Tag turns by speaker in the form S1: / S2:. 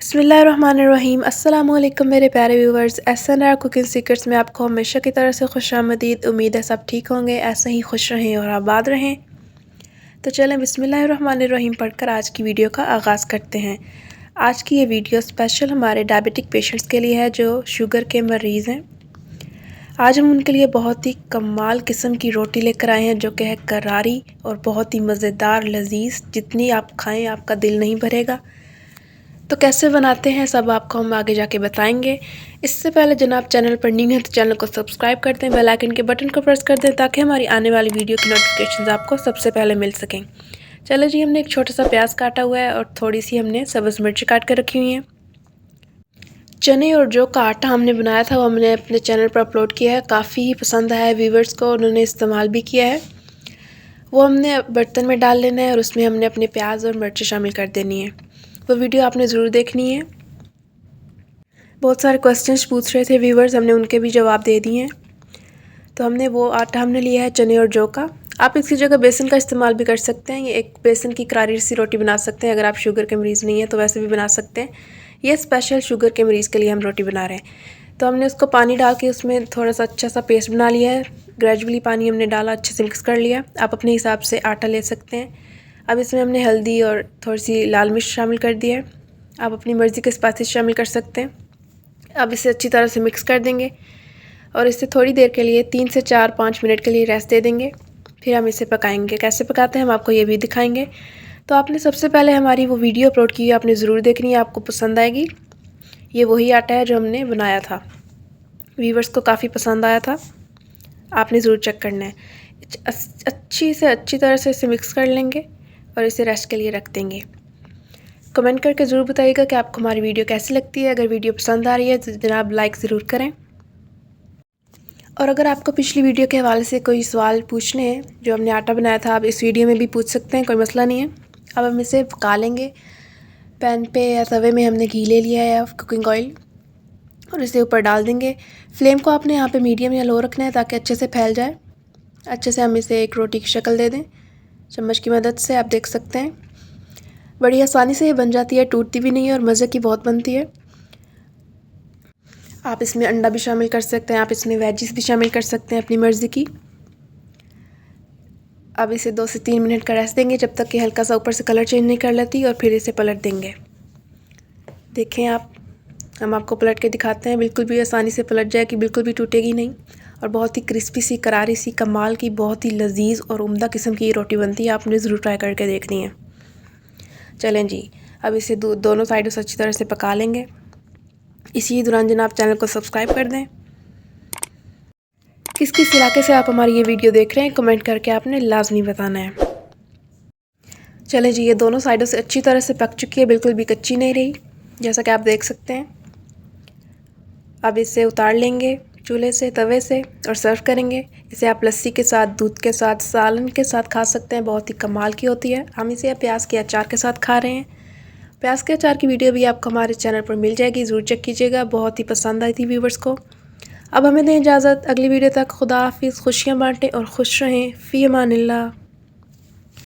S1: बिस्मिल्लाहिर्रहमानिर्रहीम। अस्सलामुअलैकुम मेरे प्यारे व्यूवर्स। SNR कुकिंग सीक्रेट्स में आपको हमेशा की तरह से खुशामदीद। उम्मीद है सब ठीक होंगे, ऐसे ही खुश रहें और आबाद रहें। तो चलें बिस्मिल्लाहिर्रहमानिर्रहीम पढ़कर आज की वीडियो का आगाज़ करते हैं। आज की ये वीडियो स्पेशल हमारे डायबिटिक पेशेंट्स के लिए है जो शुगर के मरीज़ हैं। आज हम उनके लिए बहुत ही कमाल किस्म की रोटी लेकर आए हैं जो कि है करारी और बहुत ही मज़ेदार लजीज। जितनी आप खाएं आपका दिल नहीं भरेगा। तो कैसे बनाते हैं सब आपको हम आगे जाके बताएंगे। इससे पहले जनाब चैनल पर न्यू हैं तो चैनल को सब्सक्राइब कर दें, बेल आइकन के बटन को प्रेस कर दें ताकि हमारी आने वाली वीडियो की नोटिफिकेशंस आपको सबसे पहले मिल सकें। चलो जी, हमने एक छोटा सा प्याज काटा हुआ है और थोड़ी सी हमने सब्ज़ मिर्च काट कर रखी हुई हैं। चने और जौ का आटा हमने बनाया था, वो हमने अपने चैनल पर अपलोड किया है। काफ़ी ही पसंद आया है व्यूवर्स को, उन्होंने इस्तेमाल भी किया है। वो हमने बर्तन में डाल लेना है और उसमें हमने अपने प्याज और मिर्च शामिल कर देनी है। वो वीडियो आपने ज़रूर देखनी है। बहुत सारे क्वेश्चंस पूछ रहे थे व्यूवर्स, हमने उनके भी जवाब दे दिए हैं। तो हमने वो आटा हमने लिया है चने और जौ का। आप इसकी जगह बेसन का इस्तेमाल भी कर सकते हैं। ये एक बेसन की करारी सी रोटी बना सकते हैं। अगर आप शुगर के मरीज़ नहीं हैं तो वैसे भी बना सकते हैं। ये स्पेशल शुगर के मरीज़ के लिए हम रोटी बना रहे हैं। तो हमने उसको पानी डाल के उसमें थोड़ा सा अच्छा सा पेस्ट बना लिया है। ग्रेजुअली पानी हमने डाला, अच्छे से मिक्स कर लिया। आप अपने हिसाब से आटा ले सकते हैं। अब इसमें हमने हल्दी और थोड़ी सी लाल मिर्च शामिल कर दी है। आप अपनी मर्ज़ी के स्पाइसेस शामिल कर सकते हैं। अब इसे अच्छी तरह से मिक्स कर देंगे और इसे थोड़ी देर के लिए 3 से 4-5 मिनट के लिए रेस्ट दे देंगे। फिर हम इसे पकाएंगे। कैसे पकाते हैं हम आपको ये भी दिखाएंगे। तो आपने सबसे पहले हमारी वो वीडियो अपलोड की है, आपने ज़रूर देखनी है, आपको पसंद आएगी। ये वही आटा है जो हमने बनाया था, व्यूवर्स को काफ़ी पसंद आया था। आपने ज़रूर चेक करना है। अच्छी तरह से इसे मिक्स कर लेंगे और इसे रेस्ट के लिए रख देंगे। कमेंट करके ज़रूर बताइएगा कि आपको हमारी वीडियो कैसी लगती है। अगर वीडियो पसंद आ रही है तो जनाब लाइक ज़रूर करें। और अगर आपको पिछली वीडियो के हवाले से कोई सवाल पूछने हैं जो हमने आटा बनाया था, आप इस वीडियो में भी पूछ सकते हैं, कोई मसला नहीं है। अब हम इसे पका लेंगे। पैन पे या तवे में हमने घी ले लिया है या कुकिंग ऑयल और इसे ऊपर डाल देंगे। फ्लेम को आपने यहाँ पे मीडियम या लो रखना है ताकि अच्छे से फैल जाए। अच्छे से हम इसे एक रोटी की शक्ल दे दें चम्मच की मदद से। आप देख सकते हैं बड़ी आसानी से ये बन जाती है, टूटती भी नहीं है और मज़े की बहुत बनती है। आप इसमें अंडा भी शामिल कर सकते हैं, आप इसमें वेजिस भी शामिल कर सकते हैं अपनी मर्ज़ी की। अब इसे 2 से 3 मिनट का रेस्ट देंगे जब तक कि हल्का सा ऊपर से कलर चेंज नहीं कर लेती और फिर इसे पलट देंगे। देखें आप, हम आपको पलट के दिखाते हैं। बिल्कुल भी आसानी से पलट जाएगी, बिल्कुल भी टूटेगी नहीं और बहुत ही क्रिस्पी सी करारी सी कमाल की बहुत ही लजीज और उम्दा किस्म की ये रोटी बनती है। आपने ज़रूर ट्राई करके देखनी है। चलें जी, अब इसे दोनों साइडों से अच्छी तरह से पका लेंगे। इसी दौरान जनाब चैनल को सब्सक्राइब कर दें। किस किस इलाके से आप हमारी ये वीडियो देख रहे हैं कमेंट करके आपने लाजमी बताना है। चलें जी, ये दोनों साइडों से अच्छी तरह से पक चुकी है, बिल्कुल भी कच्ची नहीं रही, जैसा कि आप देख सकते हैं। अब इसे उतार लेंगे चूल्हे से, तवे से और सर्व करेंगे। इसे आप लस्सी के साथ, दूध के साथ, सालन के साथ खा सकते हैं। बहुत ही कमाल की होती है। हम इसे प्याज के अचार के साथ खा रहे हैं। प्याज के अचार की वीडियो भी आपको हमारे चैनल पर मिल जाएगी, ज़रूर चेक कीजिएगा। बहुत ही पसंद आई थी व्यूवर्स को। अब हमें दें इजाज़त, अगली वीडियो तक खुदा हाफिज़। खुशियाँ बांटें और खुश रहें। फ़ी अमानिल्लाह।